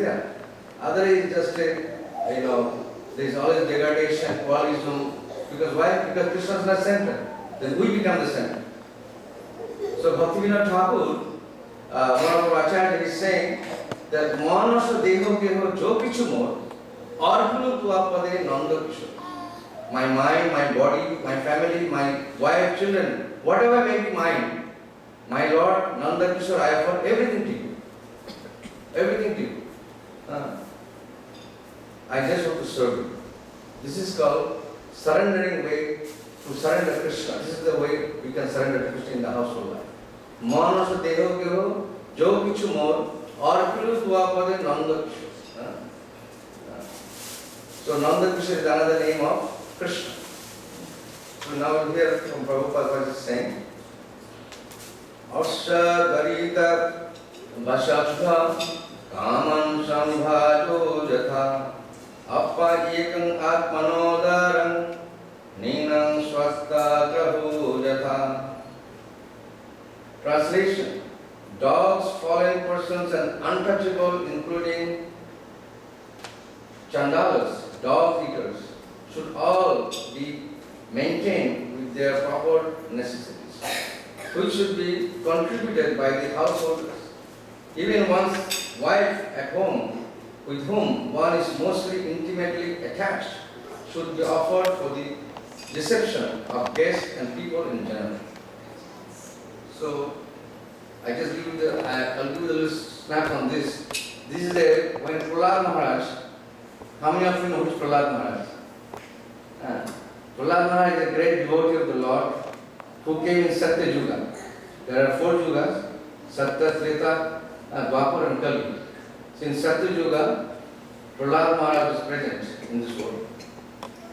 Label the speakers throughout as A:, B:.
A: there. Other is just there is always degradation, qualism. Because why? Because Krishna is not center. Then we become the center. So Bhaktivinoda Thakur, one of our acharyas is saying that Manasa Deho Keho Jo Kichu Mor Arpulu Tuapade Nanda Kishore. My mind, my body, my family, my wife, children, whatever may be mine, my Lord Nanda Kishore, I offer everything to you. Everything to you. I just want to serve you. This is called surrendering way to surrender Krishna. This is the way we can surrender to Krishna in the household life. Manasa Deho Keho Jo Kichu Mor Arpulu Tuapade Nanda Kishore. So Nanda Kishore is another name of Krishna. So now we hear from Prabhupada what he is saying. Asya Garita Vashabha Kaman Sambhajo Jatha Appa Ekam Atmanodaram Ninam Swasta Prabhu Jatha. Translation: dogs, fallen persons and untouchable, including chandalas, dog eaters, should all be maintained with their proper necessities, which should be contributed by the householders. Even one's wife at home, with whom one is mostly intimately attached, should be offered for the reception of guests and people in general. So, I'll give you the little snap on this. This is when Prahlad Maharaj, how many of you know who is Prahlad Maharaj? Prahlad Maharaj is a great devotee of the Lord who came in Satya Yuga. There are 4 Yugas, Satya, Treta, Dwapar and Kali. So in Satya Yuga, Prahlad Maharaj was present in this world.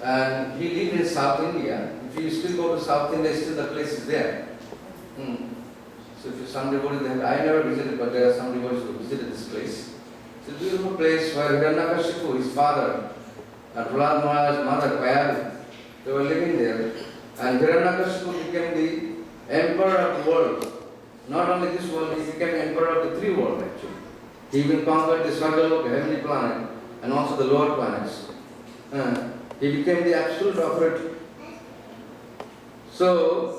A: And he lived in South India. If you still go to South India, still the place is there. So if some devotees, I never visited, but there are some devotees who visited this place. It's a beautiful place where Hiranyakashipu, his father, and Prahlad Maharaj's mother, Payalu, they were living there. And Hiranyakashipu became the emperor of the world. Not only this world, he became emperor of the 3 worlds actually. He even conquered the Swargaloka, the heavenly planet, and also the lower planets. He became the absolute authority. So,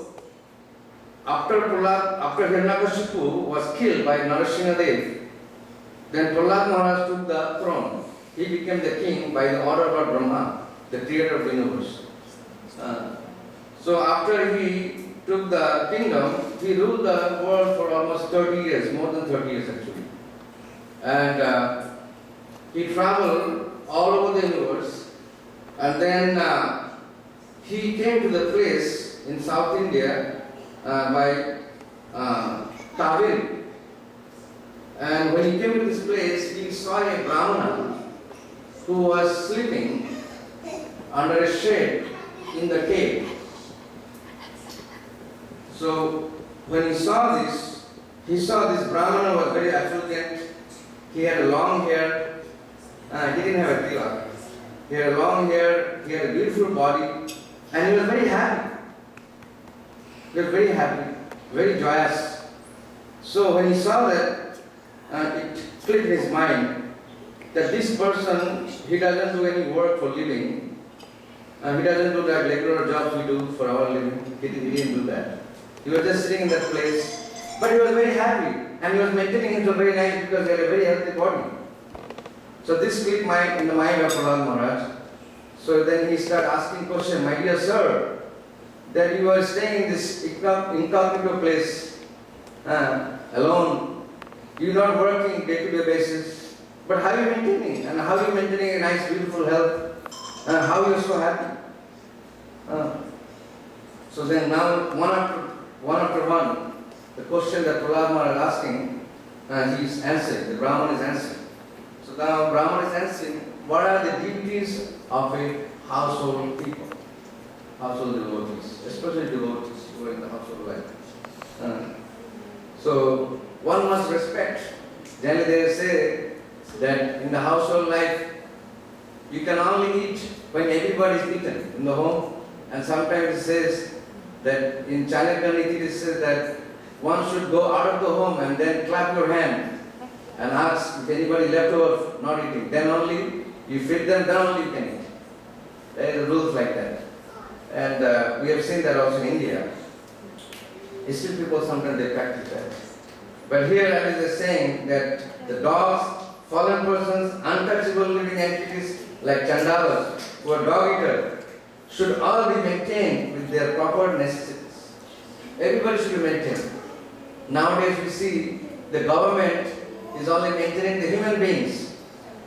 A: after Hiranyakashipu was killed by Narasimhadev, then Prahlad Maharaj took the throne. He became the king by the order of Brahma, the creator of the universe. So after he took the kingdom, he ruled the world for almost 30 years, more than 30 years actually. And he traveled all over the universe, and then he came to the place in South India by Tavil. And when he came to this place, he saw a Brahmana who was sleeping under a shade in the cave. So when he saw this Brahmana was very affluent. He had long hair. He didn't have a tilak. He had long hair. He had a beautiful body, and he was very happy. He was very happy, very joyous. So when he saw that, it clicked in his mind that this person, he doesn't do any work for living. He doesn't do that regular jobs we do for our living. He didn't do that. He was just sitting in that place, but he was very happy, and he was maintaining himself very nice because he had a very healthy body. So this clicked in the mind of Prahlad Maharaj. So then he started asking questions. My dear sir, that you are staying in this incognito place alone. You are not working day-to-day basis, but how are you maintaining? And how are you maintaining a nice, beautiful health? How are you so happy? So then now, one after one, the question that Prahlad Maharaj is asking, he is answering, the Brahman is answering. So now Brahman is answering, what are the duties of a household people? Household devotees, especially devotees who are in the household life. So one must respect. Generally they say that in the household life, you can only eat when everybody is eaten in the home. And sometimes it says that in Chanakya Niti it says that one should go out of the home and then clap your hand and ask if anybody left over not eating. Then only you feed them, then only you can eat. There are rules like that. And we have seen that also in India. Still people sometimes they practice that. But here it is saying that the dogs, fallen persons, untouchable living entities like chandalas, who are dog eaters, should all be maintained with their proper necessities. Everybody should be maintained. Nowadays we see the government is only maintaining the human beings,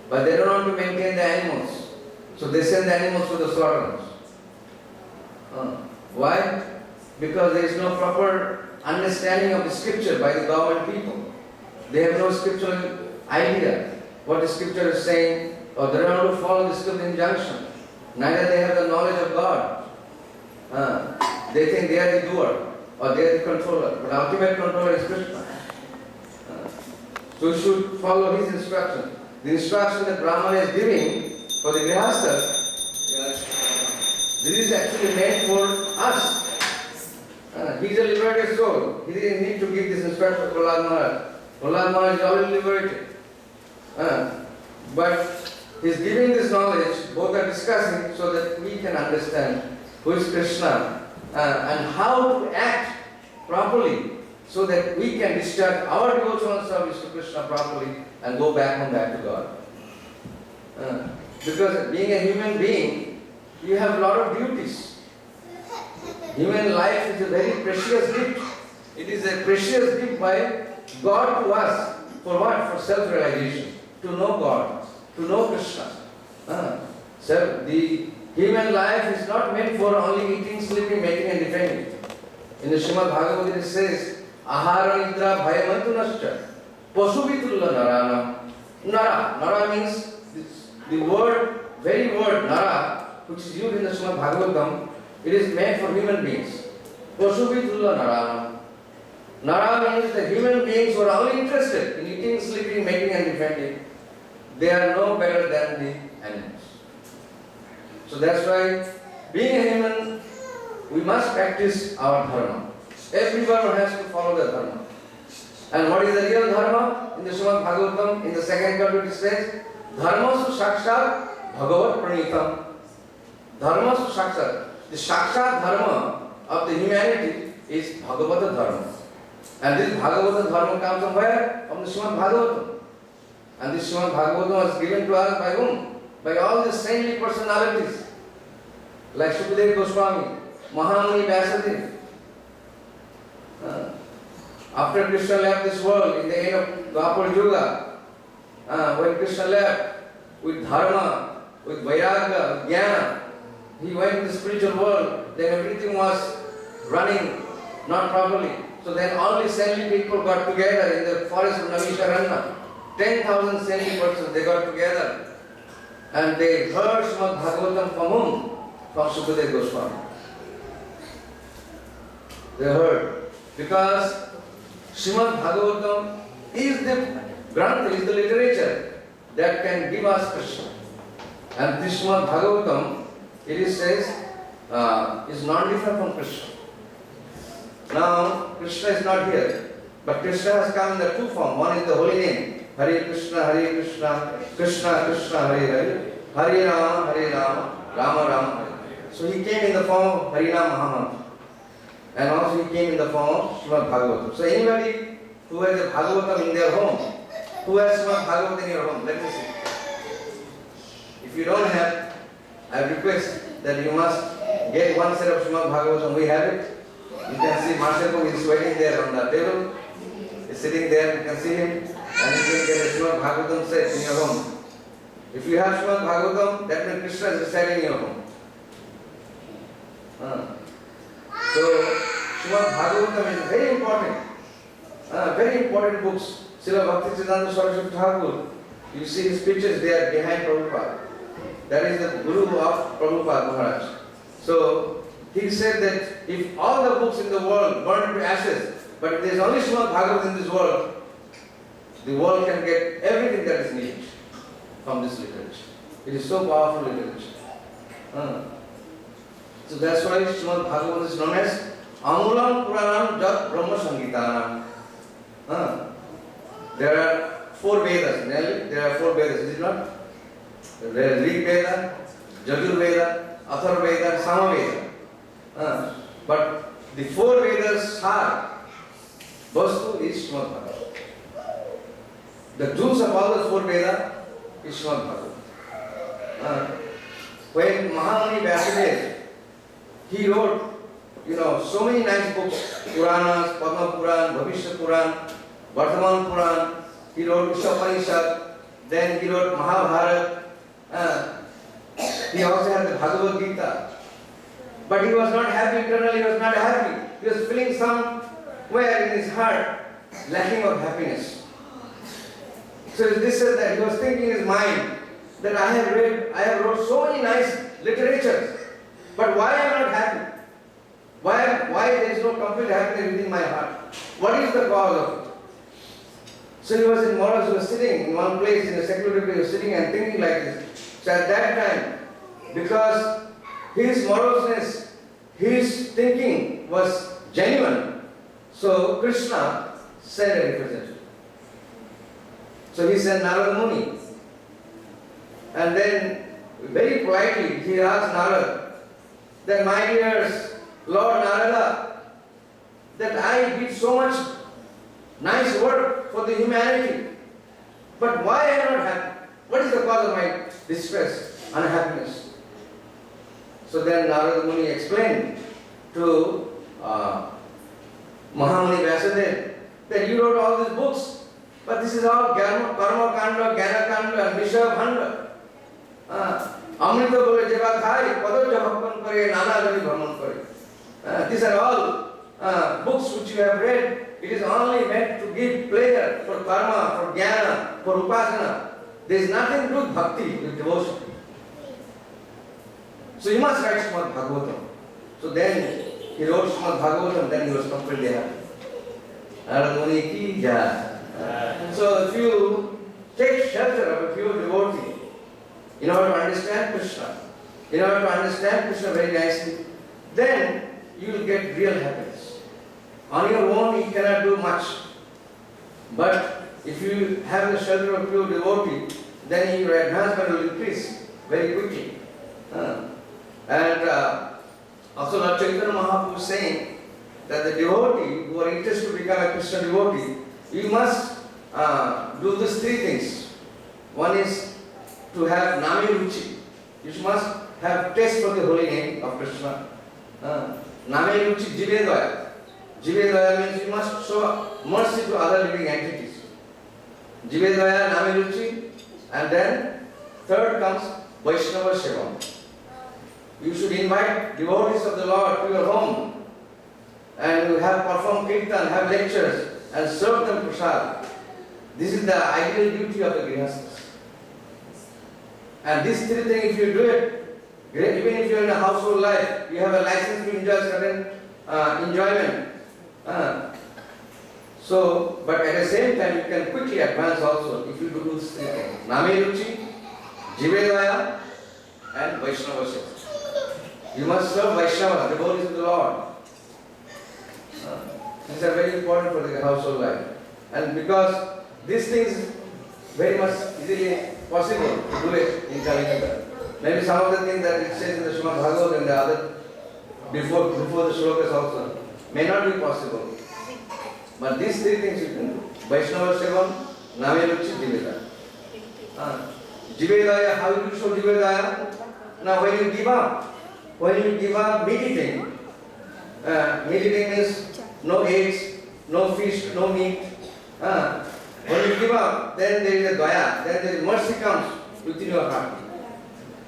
A: but they don't want to maintain the animals. So they send the animals to the slaughterhouse. Why? Because there is no proper understanding of the scripture by the government people. They have no scriptural idea what the scripture is saying, or they don't want to follow the scripture injunction. Neither they have the knowledge of God. They think they are the doer or they are the controller, but ultimate controller is Krishna. So we should follow his instruction. The instruction that Brahmana is giving for the grihastha, this is actually meant for us. He is a liberated soul. He didn't need to give this instruction to Prahlad Maharaj. Prahlad Maharaj is already liberated. But he is giving this knowledge, both are discussing so that we can understand who is Krishna and how to act properly so that we can discharge our devotional service to Krishna properly and go back to God. Because being a human being, you have a lot of duties. Human life is a very precious gift. It is a precious gift by God to us. For what? For self-realization. To know God. To know Krishna. So the human life is not meant for only eating, sleeping, mating and defending. In the Srimad Bhagavatam it says, Ahara Nidra Bhayamantu Nascha Pasuvitulla Narana. Nara means the word, very word Nara, which is used in the Srimad Bhagavatam, it is meant for human beings. Pasuvitulla Narana. Nara means the human beings who are only interested in eating, sleeping, mating and defending. They are no better than the animals. So that's why, being a human, we must practice our dharma. Everyone has to follow the dharma. And what is the real dharma? In the Srimad Bhagavatam, in the second canto it says, Dharma su sakshat bhagavat pranitam. Dharma su sakshat. The sakshat dharma of the humanity is Bhagavata dharma. And this Bhagavata dharma comes from where? From the Srimad Bhagavatam. And this Srimad Bhagavatam was given to us by whom? By all the saintly personalities. Like Sukadeva Goswami, Mahamuni Vyasadeva. After Krishna left this world, in the end of Dwapar Yuga, when Krishna left with dharma, with vairagya, with jnana, he went to the spiritual world, then everything was running not properly. So then all the saintly people got together in the forest of Namisharanya. 10,000 saintly persons, they got together and they heard Srimad Bhagavatam from whom? From Sukadeva Goswami. They heard. Because Srimad Bhagavatam is the Grantha, is the literature that can give us Krishna. And this Srimad Bhagavatam, it is says, is not different from Krishna. Now, Krishna is not here, but Krishna has come in the two forms. One is the holy name, Hare Krishna, Krishna Krishna, Hare Rama, Rama Rama. So he came in the form of Harinam Mahamantra. And also he came in the form of Srimad Bhagavatam. So anybody who has a Bhagavatam in their home, who has Srimad Bhagavatam in your home, let me see. If you don't have, I request that you must get one set of Srimad Bhagavatam. We have it. You can see Marshal is waiting there on the table. He's sitting there, you can see him. And you can get a Srimad Bhagavatam set in your home. If you have Srimad Bhagavatam, that means Krishna is residing in your home. So, Srimad Bhagavatam is very important books. Srila Bhaktisiddhanta Saraswati Thakur, you see his pictures there behind Prabhupada. That is the Guru of Prabhupada Maharaj. So, he said that if all the books in the world burn to ashes, but if there is only Srimad Bhagavatam in this world, the world can get everything that is needed from this literature. It is so powerful literature. So that's why Srimad Bhagavatam is known as Amulam Puranam Jat Brahma Sangitanam. There are four Vedas. There are four Vedas, is it not? There is Rig Veda, Yajur Veda, Atharva Veda, Sama Veda. But the four Vedas are Vastu is Srimad Bhagavatam. The juice of all the four Vedas is Srimad Bhagavatam. When Mahamuni Vyasadeva, he wrote, so many nice books, Puranas, Padma Puran, Bhavishya Puran, Vardhaman Puran, he wrote Upanishad, then he wrote Mahabharata, he also had the Bhagavad Gita. But he was not happy internally, he was not happy. He was feeling somewhere in his heart lacking of happiness. So this is that he was thinking in his mind that I have wrote so many nice literatures, but why am I not happy? Why there is no complete happiness within my heart? What is the cause of it? So he was in morals, he was sitting in one place, in a secluded place, he was sitting and thinking like this. So at that time, because his morosity, his thinking was genuine, so Krishna sent a representative. So he sent Narada Muni. And then, very politely, he asked Narada that, my dear Lord Narada, that I did so much nice work for the humanity, but why am I not happy? What is the cause of my distress, unhappiness? So then Narada Muni explained to Mahamuni Vyasadeva that you wrote all these books, but this is all Karma Kanda, Jnana Kanda, and Vishya Bhanda. Amrita bole jeba khai, pado jahappan kare, nana jani bhaman kare. These are all books which you have read. It is only meant to give pleasure for karma, for jnana, for upasana. There is nothing to do with bhakti, with devotion. So you must write Srimad Bhagavatam. So then he wrote Srimad Bhagavatam, then he was completely happy. Narada Muni ki jai. So if you take shelter of a pure devotee, in order to understand Krishna, very nicely, then you will get real happiness. On your own, you cannot do much. But if you have the shelter of pure devotee, then your advancement will increase very quickly. And also Lord Chaitanya Mahaprabhu is saying that the devotee who are interested to become a Krishna devotee, you must do these three things. One is to have Nami Ruchi. You must have taste for the holy name of Krishna. Nami Ruchi Jivedaya. Jivedaya means you must show mercy to other living entities. Jivedaya, Nami Ruchi, and then third comes Vaishnava Seva. You should invite devotees of the Lord to your home and you have performed kirtan, have lectures and serve them prasad. This is the ideal duty of the grihasthas. And these three things, if you do it, even if you are in a household life, you have a license to enjoy certain enjoyment. But at the same time, you can quickly advance also if you do these three things. Nami Ruchi, Jivedaya, and Vaishnava Seva. You must serve Vaishnava, devotees of the Lord. These are very important for the household life. And because these things very much easily possible to do it in Kali. Maybe some of the things that it says in the Srimad Bhagavatam and the other before the shlokas also may not be possible. But these three things you can do. Vaishnava Sevam, Nami Ruchi, Jivedaya. Jivedaya, how you show Jivedaya? Now when you give up meat-eating, meat-eating means no eggs, no fish, no meat. When you give up, then there is a daya, then there is mercy comes within your heart.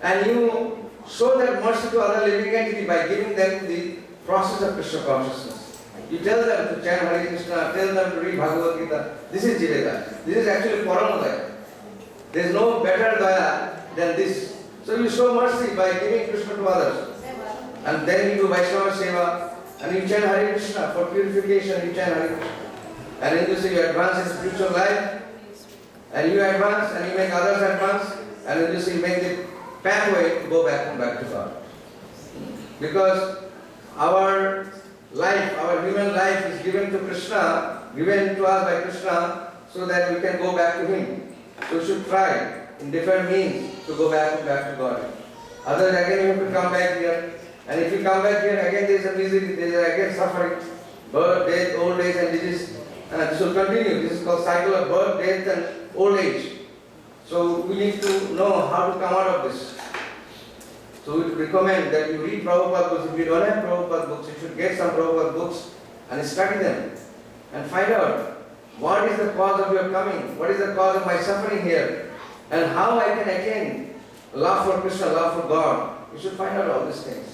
A: And you show that mercy to other living entities by giving them the process of Krishna consciousness. You tell them to chant Hare Krishna, tell them to read Bhagavad Gita. This is Jiveda. This is actually Paramodaya. There is no better daya than this. So you show mercy by giving Krishna to others. And then you do Vaishnava Seva and you chant Hare Krishna for purification, you chant Hare Krishna. And in this way you advance in spiritual life, and you advance and you make others advance, and in this way you make the pathway to go back to God. Because our life, our human life is given to Krishna, given to us by Krishna, so that we can go back to Him. So we should try in different means to go back to God. Otherwise again you have to come back here. And if you come back here, again there is a misery, there is again suffering. Birth, death, old age and disease. This will continue. This is called cycle of birth, death and old age. So we need to know how to come out of this. So we recommend that you read Prabhupada books. If you don't have Prabhupada books, you should get some Prabhupada books and study them. And find out what is the cause of your coming, what is the cause of my suffering here, and how I can attain love for Krishna, love for God. You should find out all these things.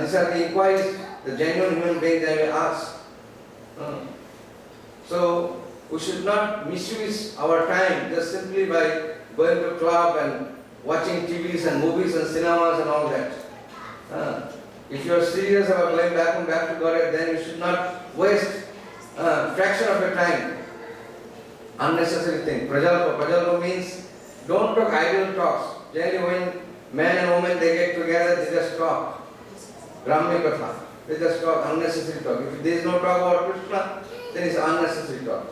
A: These are the inquiries the genuine human beings that will ask. So we should not misuse our time just simply by going to a club and watching TVs and movies and cinemas and all that. If you are serious about going back to God, then you should not waste a fraction of your time. Unnecessary thing. Prajalpa means don't talk idle talks. Generally when man and woman they get together, they just talk. Gramya Katha. They just talk unnecessary talk. If there is no talk about Krishna, then it's unnecessary talk.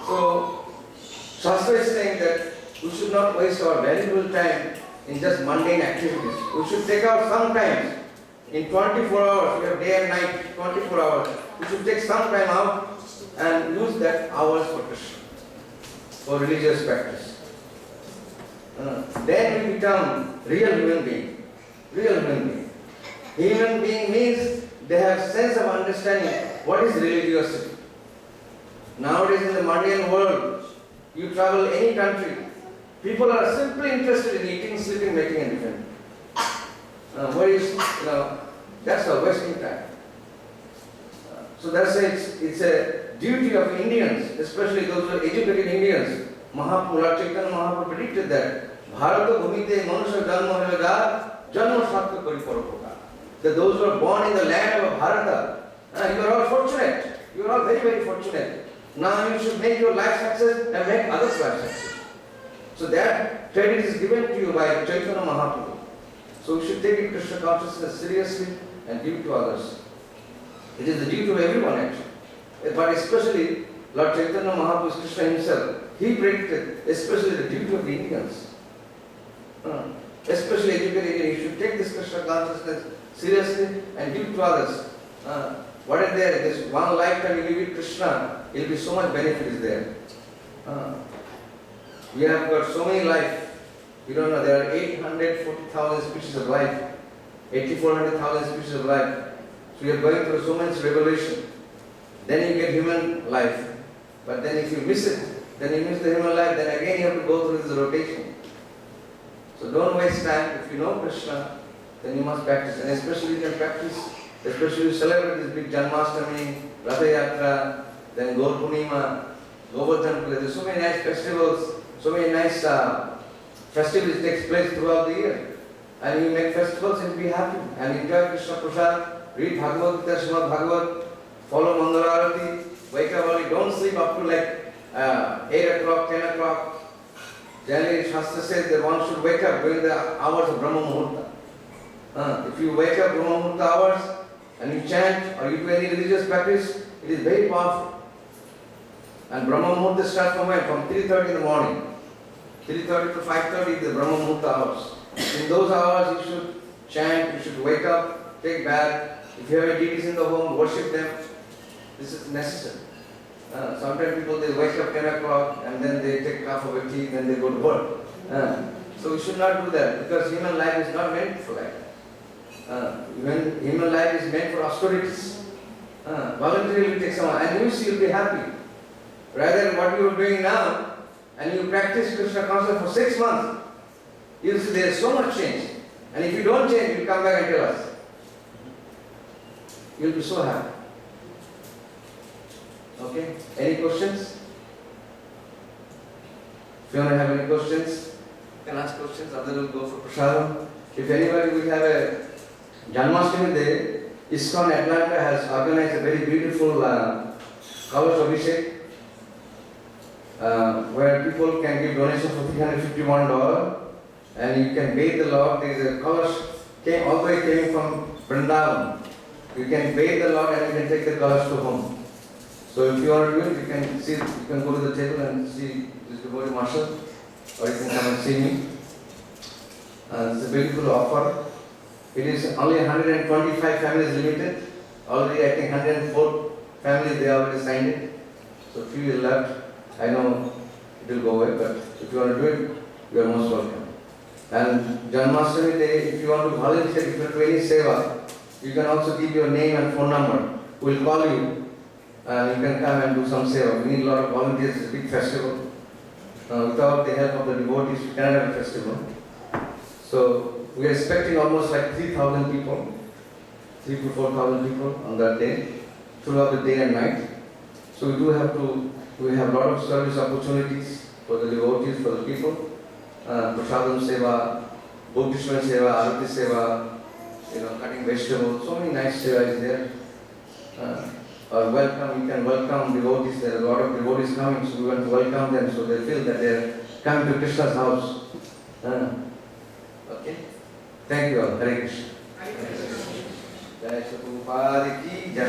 A: So Shastra is saying that we should not waste our valuable time in just mundane activities. We should take out some time. In 24 hours, we have day and night, 24 hours. We should take some time out and use that hours for Krishna, for religious practice. Then we become real human being. Real human being. Human being means they have sense of understanding what is religiosity. Nowadays in the mundane world, you travel any country, people are simply interested in eating, sleeping, making and defending. That's a wasting time. So that's why it's a duty of Indians, especially those who are educated Indians. Mahaprabhu, Chaitanya Mahaprabhu predicted that Bharata Bhumite Manusha Janma Helaga Janma Sattva Kari Parapoka. That those who are born in the land of Bharata, you are all fortunate. You are all very, very fortunate. Now you should make your life success and make others' life success. So that credit is given to you by Chaitanya Mahaprabhu. So we should take Krishna consciousness seriously and give it to others. It is the duty of everyone actually. But especially Lord Chaitanya Mahaprabhu, Krishna himself, he predicted especially the duty of the Indians. Especially educated Indians, you should take this Krishna consciousness seriously and give it to others. What is there? This one lifetime you give it Krishna, it will be so much benefit is there. We have got so many life. You don't know, there are 840,000 species of life, 8,400,000 species of life. So you are going through so much revelation. Then you get human life. But then if you miss it, then you miss the human life, then again you have to go through this rotation. So don't waste time. If you know Krishna, then you must practice. And especially you can practice, especially you celebrate this big Janmashtami, Ratha Yatra, then Gaur Purnima, Govardhan Puja. There are so many nice festivals, so many nice festivals takes place throughout the year. And you make festivals and be happy. And enjoy Krishna Prasad, read Bhagavad Gita, Srimad Bhagavad, follow Mangalarati, wake up early, don't sleep up to like 8 o'clock, 10 o'clock. Generally, Shastra says that one should wake up during the hours of Brahma Muhurta. If you wake up Brahma Muhurta hours and you chant or you do any religious practice, it is very powerful. And Brahma Muhurta starts from when? From 3:30 in the morning. 3:30 to 5:30 is the Brahma Muhurta hours. In those hours you should chant, you should wake up, take bath. If you have deities in the home, worship them. This is necessary. Sometimes people they wake up 10 o'clock and then they take half of a tea, then they go to work. So we should not do that because human life is not meant for like that. When human life is meant for austerities, voluntarily take some, and you see you'll be happy. Rather than what you are doing now, and you practice Krishna consciousness for 6 months, you'll see there is so much change. And if you don't change, you'll come back and tell us. You'll be so happy. Okay? Any questions? If you want to have any questions, you can ask questions, otherwise we'll go for prasadam. If anybody will have a Janmashtami Day, Iskcon Atlanta has organized a very beautiful Kalash Abhishek where people can give donation for $351 and you can bathe the Lord. There is a Kalash all the way came from Vrindavan. You can bathe the Lord and you can take the Kalash to home. So if you want to do it, you can see, you can go to the table and see this devotee marshal, or you can come and see me. It's a beautiful offer. It is only 125 families limited. Already I think 104 families they already signed it. So few is left. I know it will go away, but if you want to do it, you are most welcome. And Janmashtami day, if you want to volunteer, if you want to do any seva, you can also give your name and phone number. We will call you and you can come and do some seva. We need a lot of volunteers. It's a big festival. Without the help of the devotees, we cannot have a festival. So we are expecting almost like 3,000 people, 3,000 to 4,000 people on that day, throughout the day and night. So we have a lot of service opportunities for the devotees, for the people. Prasadam seva, Bhukishman seva, Arati seva, cutting vegetables, so many nice seva is there. Or welcome, you can welcome devotees. There are a lot of devotees coming, so we want to welcome them so they feel that they are coming to Krishna's house. Okay? Thank you all. Hare Krishna. Jai Prabhupada ki jai.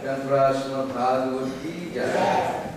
A: Jai Prabhupada ki jai.